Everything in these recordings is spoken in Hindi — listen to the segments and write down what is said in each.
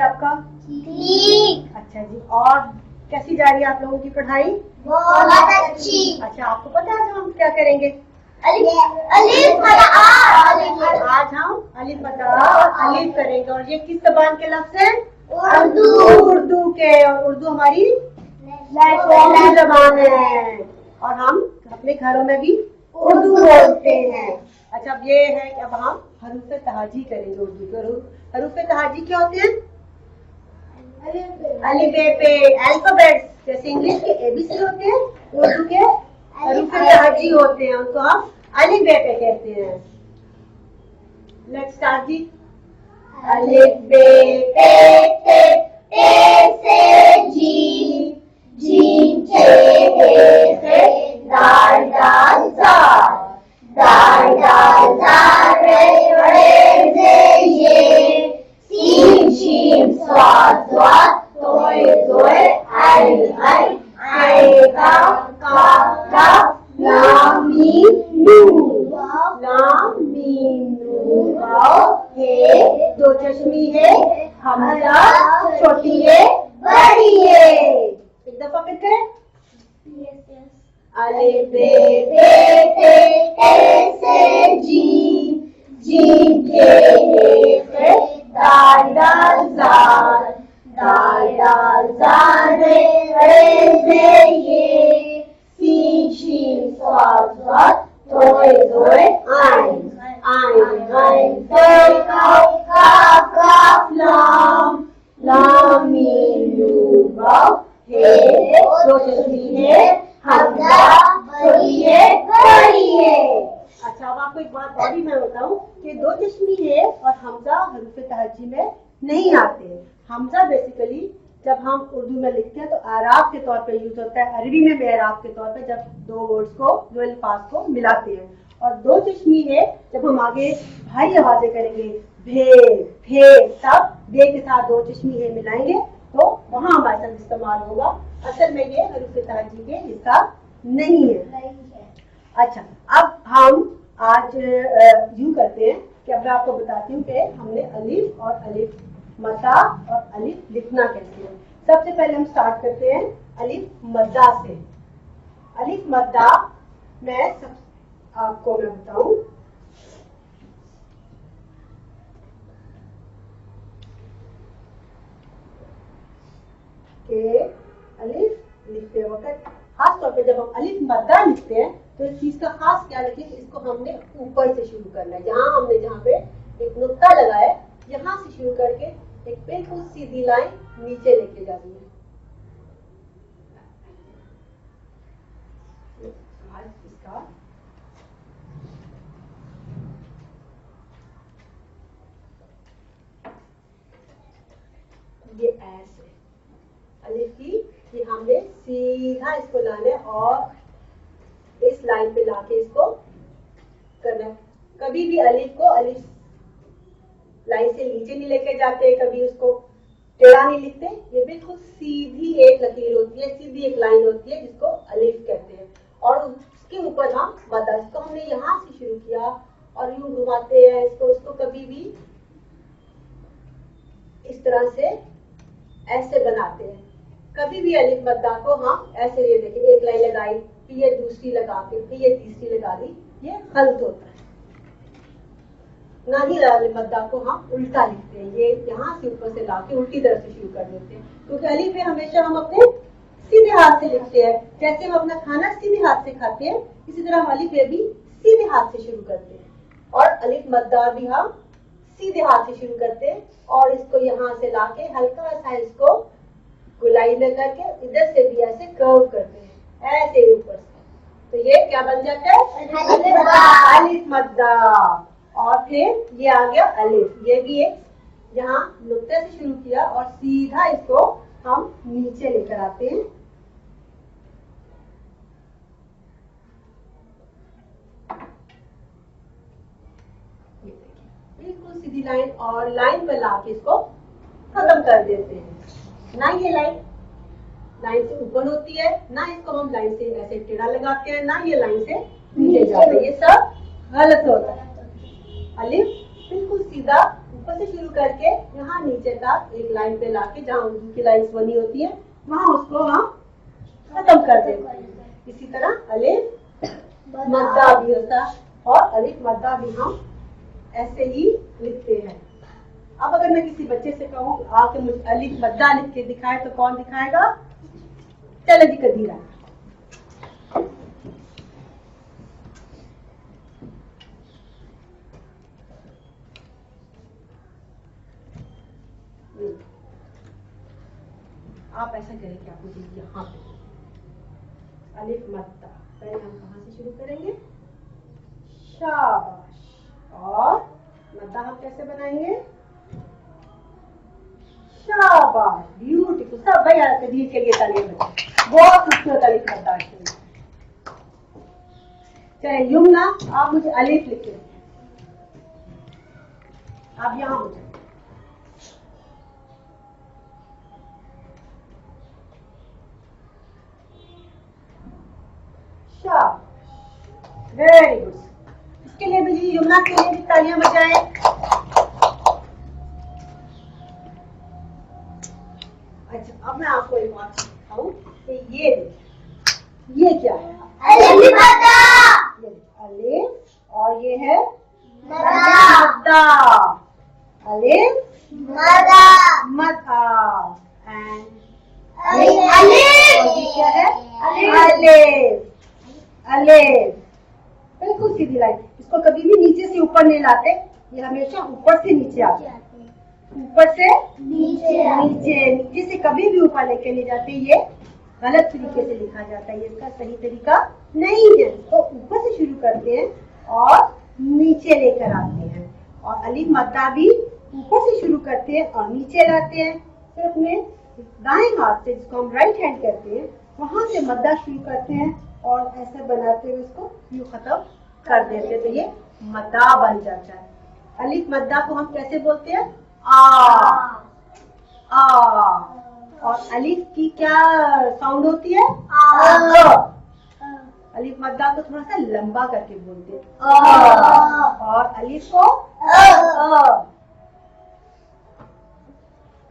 आपका? ठीक। अच्छा जी, और कैसी जा रही है आप लोगों की पढ़ाई? बहुत अच्छी। अच्छा, आपको पता है हम क्या करेंगे? अलिफ बता। आज हम अलिफ बता और अलिफ करेंगे। और ये किस जबान के लफ्ज है? उर्दू। उर्दू के। और उर्दू हमारी कौमी जबान है और हम अपने घरों में भी उर्दू बोलते हैं। अच्छा, अब ये है कि अब हम हरूफ तहाजी करेंगे उर्दू के। हरूफ तहाजी क्या होते हैं? अलिफ पे अल्फाबेट्स, जैसे इंग्लिश के एबीसी होते हैं, उर्दू के हरूफ तहाजी होते हैं, उनको हम अलिफ पे कहते हैं। लेट्स स्टार्ट जी। अलिफ बे से जी, जीम से दाल दाल दाल रे से ये, सीम शीम स्वाद स्वाद तोय आई का लाम मीम नून है, दो चश्मी है, हमजा छोटी है बड़ी है। एक दफा फिर करें। अलिफ बे से जी, जीम के दाल दाल रे से ये, सीन शीन स्वाद स्वाद तोय आइन काफ लाम मीम नून है, दो चश्मी है, हमजा बड़ी है। अच्छा, अब आपको एक बात और भी मैं बताऊं कि दो चश्मी है और हमजा हरूफ तहज्जी में नहीं आते हैं। हमजा बेसिकली जब हम उर्दू में लिखते हैं तो आराब के तौर पे यूज होता है, अरबी में भी आराब के तौर पे जब दो वर्ड्स को, दो अल्फाज को मिलाते हैं। और दो चश्मी है जब हम आगे भारी आवाजें करेंगे, भे फे, तब बे के साथ दो चश्मी है मिलाएंगे तो वहां हमारे साथ इस्तेमाल होगा। असल में ये हरूफ तहज्जी के हिस्सा नहीं है। अच्छा, अब हम आज यूं करते हैं कि अब मैं आपको बताती हूँ कि हमने अलिफ और अलिफ मद्दा और अलिफ लिखना कैसे है। सबसे पहले हम स्टार्ट करते हैं अलिफ मद्दा से। अलिफ मद्दा आपको मैं बताऊं कि अलिफ लिखते वक्त खास तौर पे जब हम अलिफ मद्दा लिखते हैं तो इस चीज का खास ख्याल रखिए कि इसको हमने ऊपर से शुरू करना है। जहां पे एक नुक्ता लगाया यहां से शुरू करके एक बिल्कुल सीधी लाइन नीचे लेके जानी है। इसका ये ऐसे अलिफ की ये हमने सीधा इसको लाना है और इस लाइन पे लाके इसको करना है। कभी भी अलिफ को अलिफ लाइन से नीचे नहीं लेके जाते, कभी उसको टेढ़ा नहीं लिखते। ये बिल्कुल सीधी एक लकीर होती है, सीधी एक लाइन होती है जिसको अलिफ कहते हैं। और उसके ऊपर हम मद्दा, इसको हमने यहाँ से शुरू किया और यूं घुमाते हैं इसको कभी भी इस तरह से ऐसे बनाते हैं। कभी भी अलिफ मद्दा को हम ऐसे, ये देखिए एक लाइन लगाई फिर ये दूसरी लगा के फिर ये तीसरी लगा दी, ये गलत होता है। ना ही अलिफ मद्दा को हम उल्टा लिखते हैं, ये यहाँ से ऊपर से लाके उल्टी तरफ से शुरू कर देते हैं, क्योंकि अलिफ में हमेशा हम अपने सीधे हाथ से लिखते हैं। जैसे हम अपना खाना सीधे हाथ से खाते हैं इसी तरह हम अलिफ भी सीधे हाथ से शुरू करते हैं और अलिफ मद्दा भी हम सीधे हाथ से शुरू करते हैं और इसको यहाँ से लाके हल्का सा इसको गुलाई में करके इधर से भी ऐसे कर्व करते हैं, ऐसे ऊपर से। तो ये क्या बन जाता है? अलिफ मद्दा। और फिर ये आ गया अलिफ, ये भी एक यहाँ नुक्ते से शुरू किया और सीधा इसको हम नीचे लेकर आते हैं। बिल्कुल सीधी लाइन और लाइन पर लाके इसको खत्म कर देते हैं। ना ये लाइन से ऊपर होती है, ना इसको हम लाइन से ऐसे टेढ़ा लगाते हैं, ना ये लाइन से नीचे जाते हैं, ये सब गलत होता है। अलिफ बिल्कुल सीधा ऊपर ऊपर से शुरू करके यहाँ नीचे तक एक लाइन पे लाके जहाँ उर्दू की लाइंस बनी होती है वहाँ उसको हम खत्म कर देते हैं। इसी तरह अलिफ मद्दा भी होता है और अलिफ मद्दा भी हम ऐसे ही लिखते हैं। अब अगर मैं किसी बच्चे से कहूँ आके मुझे अलिफ मद्दा लिख के दिखाए तो कौन दिखाएगा? चलो जी कदीरा। आप ऐसा करें कि आप मुझे यहाँ पे अलिफ मद्दा, पहले हम कहाँ से शुरू करेंगे? शाबाश। और मद्दा हम कैसे बनाएंगे? शाबाश, ब्यूटीफुल। सब भाई कदीर के लिए तालियां बजाएं। बहुत खूबसूरत अलिफ मद्दा। चलिए युमना, आप मुझे अलिफ लिखिए। आप यहाँ हो जाए। Very good. इसके लिए भी जी यमुना के लिए भी तालियां बजाएं। अच्छा, अब मैं आपको एक बात दिखाऊं कि ये क्या है? अलिफ मद्दा। अलिफ और ये है मद्दा। अलिफ मद्दा मद्दा एंड अलिफ। और ये क्या है? अलिफ। अलिफ बिल्कुल सीधी लाइन। इसको कभी भी नीचे से ऊपर नहीं लाते, ये हमेशा ऊपर से नीचे आते हैं। ऊपर से नीचे से कभी भी ऊपर लेके नहीं जाते, ये गलत तरीके से लिखा जाता है, ये इसका सही तरीका नहीं है। तो ऊपर से शुरू करते हैं और नीचे लेकर आते हैं। और अलिफ मद्दा भी ऊपर से शुरू करते हैं और नीचे लाते हैं। फिर अपने दाएं हाथ से, जिसको हम राइट हैंड कहते हैं, वहां से मद्दा शुरू करते हैं और ऐसे बनाते हुए उसको यूं खत्म कर देते हैं, तो ये मद्दा बन जाता है। अलिफ मद्दा को हम कैसे बोलते हैं? आ। और अलिफ की क्या साउंड होती है? अलिफ मद्दा को थोड़ा सा लंबा करके बोलते हैं। और अलिफ को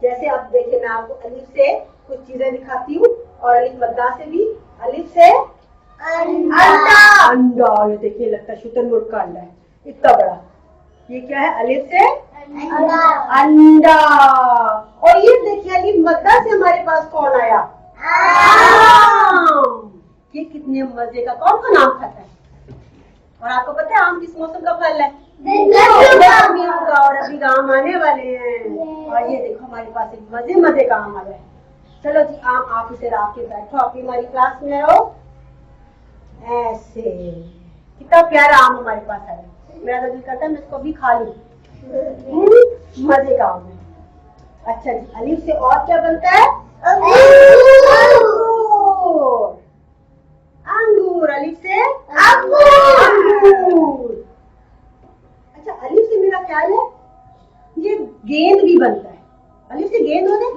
जैसे आप देखिए, मैं आपको अलिफ से कुछ चीजें दिखाती हूँ और अलिफ मद्दा से भी। अलिफ से अंडा। ये देखिए, लगता है शुतुरमुर्ग का अंडा है, इतना बड़ा। ये क्या है? अलिफ से अंडा। और ये देखिए, अलिफ मद्दा से हमारे पास कौन आया? आम। ये कितने मजे का, कौन कौन आम खाता है? और आपको पता है आम किस मौसम का फल है? गर्मियों का। और अभी आम आने वाले हैं। और ये देखो, हमारे पास एक मजे का आम आ गया है। चलो जी, आम आप इसे रख के बैठो, आप हमारी क्लास में रहो। ऐसे कितना प्यारा आम हमारे पास है। मेरा तो दिल करता है मैं इसको भी खा लूं। मजे का आम है। अच्छा जी, अलिफ से और क्या बनता है? अंगूर। अलिफ से अंगूर। अच्छा, अलिफ से मेरा ख्याल है ये गेंद भी बनता है। अलिफ से गेंद होता है?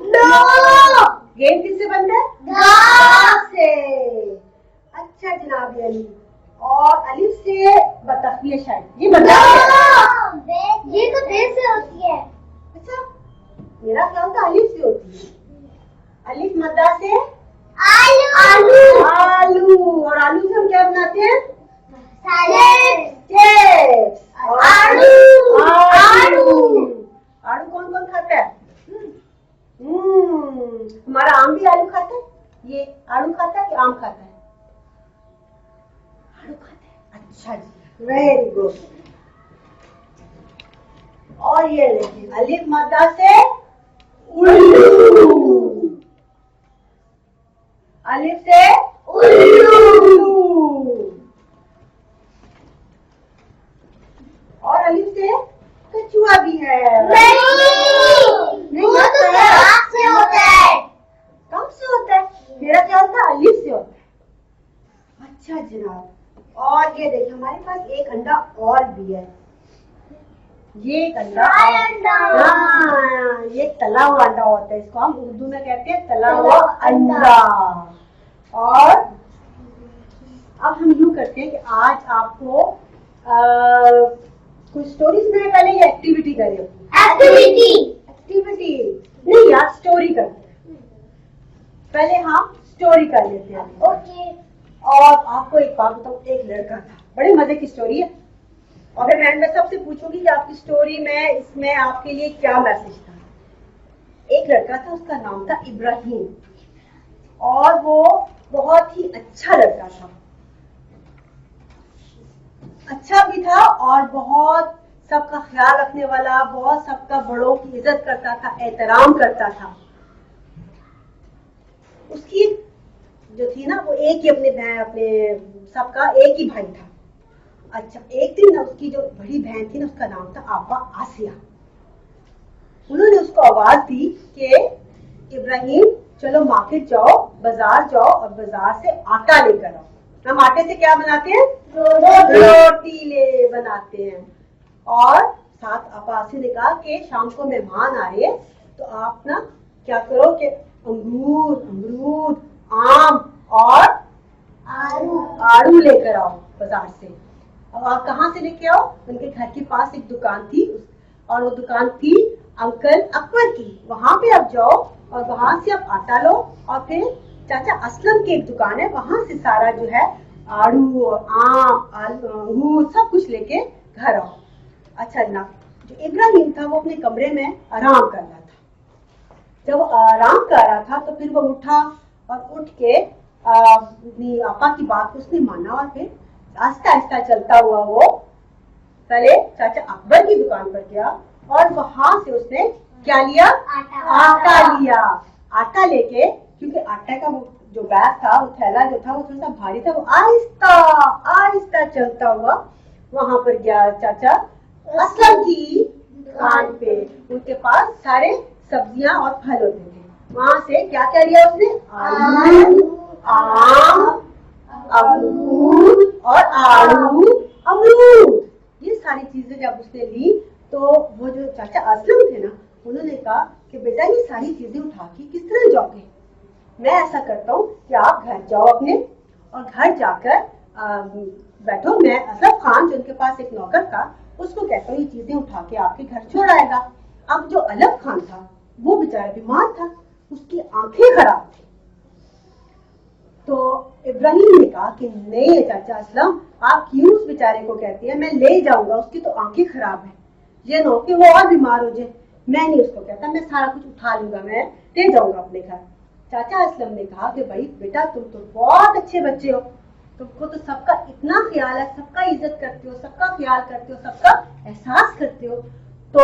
गेंद किससे बनता है? घास से। अच्छा जनाब अली। और अलिफ से बतख, ये शायद ये बनता है। ये तो देर से होती है। अच्छा, मेरा ख्याल था अलिफ से होती है। अलिफ मद्दा से आलू। और आलू से हम क्या बनाते हैं? चिप्स। आलू। आलू कौन कौन खाता है? हमारा आम भी आलू खाता है। ये आलू खाता है कि आम खाता है? आलू खाता है। अच्छा जी, वेरी गुड। और ये देखिए, अलिफ मद्दा से उल्लू। अलिफ से उल्लू। और अलिफ से कछुआ भी है। नहीं, वो तो काफ से होता है। कब से होता है? मेरा ख्याल था अलिफ से होता है। अच्छा जनाब। और ये देखिए, हमारे पास एक अंडा और भी है। ये एक अंडा, हाँ, ये तला हुआ अंडा होता है। इसको हम उर्दू में कहते हैं तला हुआ अंडा। और अब हम यूँ करते हैं कि आज आपको कुछ स्टोरी सुनाए, पहले ये एक्टिविटी करें। एक्टिविटी। एक्टिविटी नहीं यार, स्टोरी करते हैं। पहले हम स्टोरी कर लेते हैं। ओके। और आपको एक बात बताऊं, एक लड़का था, बड़े मजे की स्टोरी है। और फिर मैं सबसे पूछूंगी कि आपकी स्टोरी में इसमें आपके लिए क्या मैसेज था। एक लड़का था, उसका नाम था इब्राहिम, और वो बहुत ही अच्छा लड़का था, अच्छा भी था और बहुत सबका ख्याल रखने वाला, बहुत सबका बड़ों की इज्जत करता था, एहतराम करता था। उसकी जो थी ना, वो एक ही अपने सबका एक ही भाई था। अच्छा, एक दिन ना उसकी जो बड़ी बहन थी ना, उसका नाम था आपा आसिया। उन्होंने उसको आवाज दी कि इब्राहिम चलो मार्केट जाओ, बाजार जाओ और बाजार से आटा लेकर आओ। हम आटे से क्या बनाते हैं? रोटी बनाते हैं। और साथ आपा आसिया ने कहा कि शाम को मेहमान आ रहे हैं, तो आप ना क्या करो कि अंगूर, अमरूद, आम और आड़ू लेकर आओ बाजार से। और आप कहाँ से लेके आओ? उनके घर के पास एक दुकान थी, और वो दुकान थी अंकल अकबर की। वहां पे आप जाओ और वहां से आप आटा लो, और फिर चाचा असलम की एक दुकान है, वहां से सारा जो है आड़ू और आम, अंगूर सब कुछ लेके घर आओ। अच्छा ना, जो इब्राहिम था वो अपने कमरे में आराम कर रहा था। जब वो आराम कर रहा था तो फिर वो उठा, और उठ के अपनी आपा की बात को उसने माना, और फिर आहिस्ता आहिस्ता चलता हुआ वो पहले चाचा अकबर की दुकान पर गया, और वहां से उसने क्या लिया? आटा लिया। आटा लेके, क्योंकि आटा का वो जो बैग था, वो थैला जो था, वो थोड़ा सा भारी था, वो आहिस्ता आहिस्ता चलता हुआ वहां पर गया चाचा असलम की दुकान पे। उनके पास सारे सब्जियां और फल होते थे। वहां से क्या क्या लिया उसने? आलू, आम, अंगूर और आड़ू, अमरूद। ये सारी चीजें जब उसने ली, तो वो जो चाचा असलम थे ना, उन्होंने कहा कि बेटा ये सारी चीजें उठा के किस तरह जाओगे? मैं ऐसा करता हूँ कि आप घर जाओ अपने, और घर जाकर बैठो, मैं असलम खान जो उनके पास एक नौकर था, उसको कहता हूँ ये चीजें उठा के आपके घर छोड़ आएगा। अब जो अलग खान था, वो बेचारा बीमार था, उसकी आंखें खराब थी। तो इब्राहिम ने कहा कि नहीं चाचा असलम, आप क्यों उस बेचारे को कहती हैं? मैं ले जाऊंगा, उसकी तो आंखें खराब है, ये ना हो कि वो और बीमार हो जाए। मैं नहीं उसको कहता, मैं सारा कुछ उठा लूंगा, मैं ले जाऊंगा अपने घर। चाचा असलम ने कहा कि भाई बेटा, तुम तो बहुत अच्छे बच्चे हो, तुमको तो सबका इतना ख्याल है, सबका इज्जत करते हो, सबका ख्याल करते हो, सबका एहसास करते हो। तो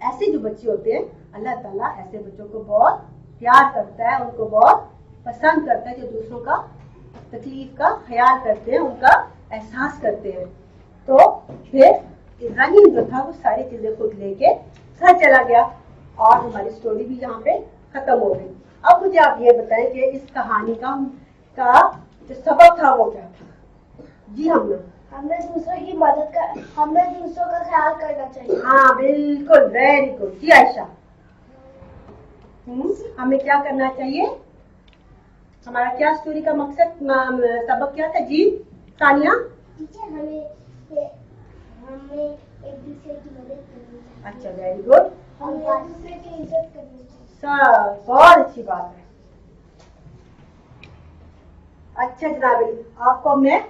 ऐसे जो बच्चे होते हैं, अल्लाह ताला ऐसे बच्चों को बहुत प्यार करता है, उनको बहुत पसंद करता है, जो दूसरों का तकलीफ का ख्याल करते हैं, उनका एहसास करते हैं। तो फिर इब्राहिम जो था, वो सारी चीजें खुद लेके घर चला गया, और हमारी स्टोरी भी यहाँ पे खत्म हो गई। अब मुझे आप ये बताएं कि इस कहानी का जो सबक था वो क्या था? जी हमें दूसरों की मदद कर, हमें दूसरों का ख्याल करना चाहिए। हाँ बिल्कुल, वेरी गुड जी आयशा। हमें क्या करना चाहिए? हमारा क्या स्टोरी का मकसद, सबक क्या था जी सानिया? हमें एक दूसरे की मदद करनी चाहिए। अच्छा, वेरी गुड। हमें एक दूसरे की इज्जत करनी चाहिए। बहुत अच्छी बात है। अच्छा जनाब, आपको मैं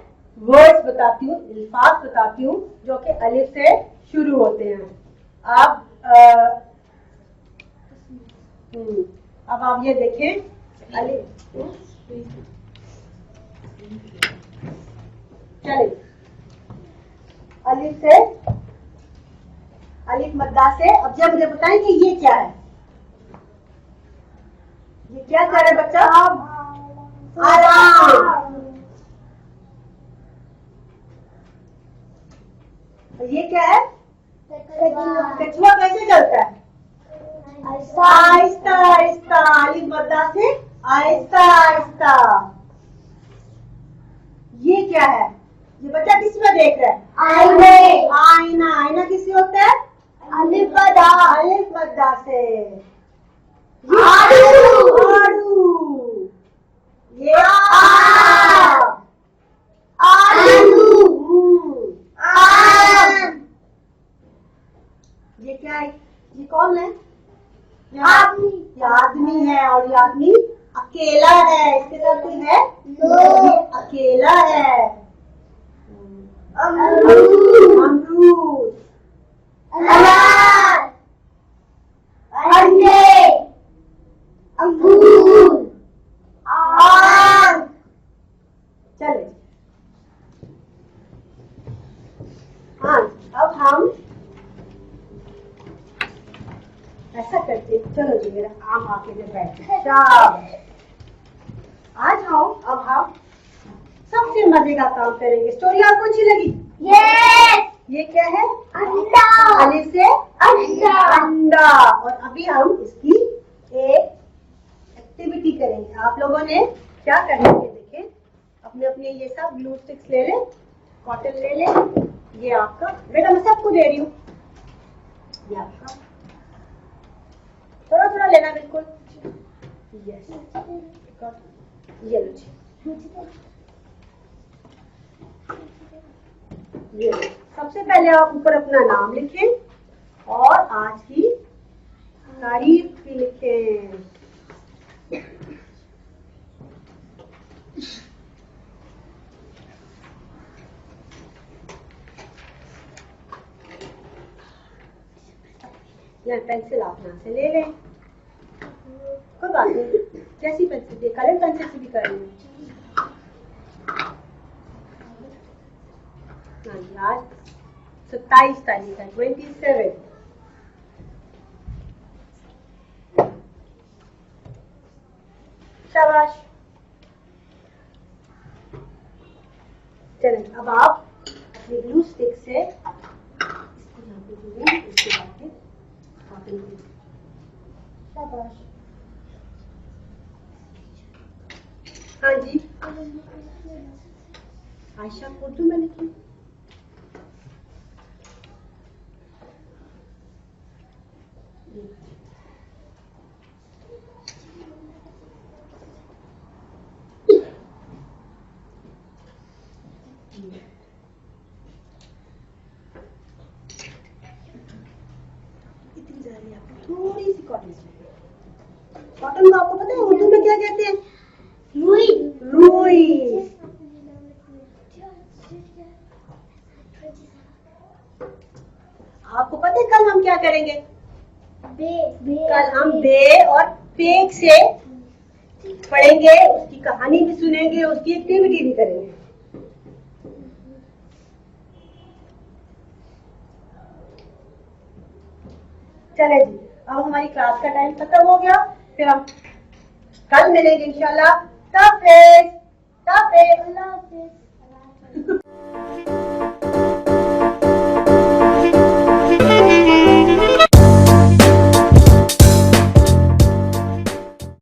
वर्ड्स बताती हूँ, अल्फाज बताती हूँ जो कि अलिफ से शुरू होते हैं। अब आप ये देखें, अलिफ, चलिए अलिफ से, अलिफ मद्दा से। अब जब मुझे बताएं कि ये क्या है, ये क्या कर रहा है बच्चा? आराम। ये क्या है? कछुआ कैसे चलता है? आहिस्ता आहिस्ता, अलिफ मद्दा से आहिस्ता आहिस्ता। ये क्या है? ये बच्चा किसमें देख रहा है? आईने। आईना। आईना किससे होता है? अलिफ मद्दा। अलिफ मद्दा से। आड़ू। आड़ू। ये आलू। आम। आम। ये क्या कोई आदमी अकेला है, इसके साथ कोई है? नो। ये अकेला है। अमरूद, अमरूद, अनार, अंडे, अंगूर, आम। चले। हाँ, अब हम ऐसा करते, चलो जी मेरा आम आके में बैठ शाबाश। आज अब हम सबसे मजे का काम करेंगे। स्टोरी आपको अच्छी लगी? यस। ये क्या है? अंडा। अली से अंडा। अंडा। और अभी हम इसकी एक एक्टिविटी करेंगे। आप लोगों ने क्या करना है देखें, अपने अपने ये सब ग्लू स्टिक्स ले लें, कॉटन ले लें। ये आपका बेटा, मैं सबको दे रही हूँ। ये आपका थोड़ा थोड़ा लेना, बिल्कुल। यस, ये लो जी। ये लो। सबसे पहले आप ऊपर अपना नाम लिखें और आज की तारीख भी लिखें। यह पेंसिल आप यहाँ से ले लें, कोई बात नहीं, कैसी पेंसिल दे, कलर पेंसिल से भी कर लें। आज 27 तारीख है, 27। शाबाश। चलें, अब आप अपनी ग्लू स्टिक से इसको यहाँ पे जोड़ें, इसके बाद फिर कॉटन को। शाबाश। हाँ जी, आयशा उर्दू में लिखी। इतनी सारी आपको थोड़ी सी कॉटन चाहिए। कॉटन को आपको पता है उर्दू में क्या कहते हैं? रुई। रुई। आपको पता है कल हम क्या करेंगे? कल हम बे और पेक से पढ़ेंगे, उसकी कहानी भी सुनेंगे, उसकी एक्टिविटी भी करेंगे। चले जी, अब हमारी क्लास का टाइम खत्म हो गया, फिर हम कल मिलेंगे इंशाल्लाह। तब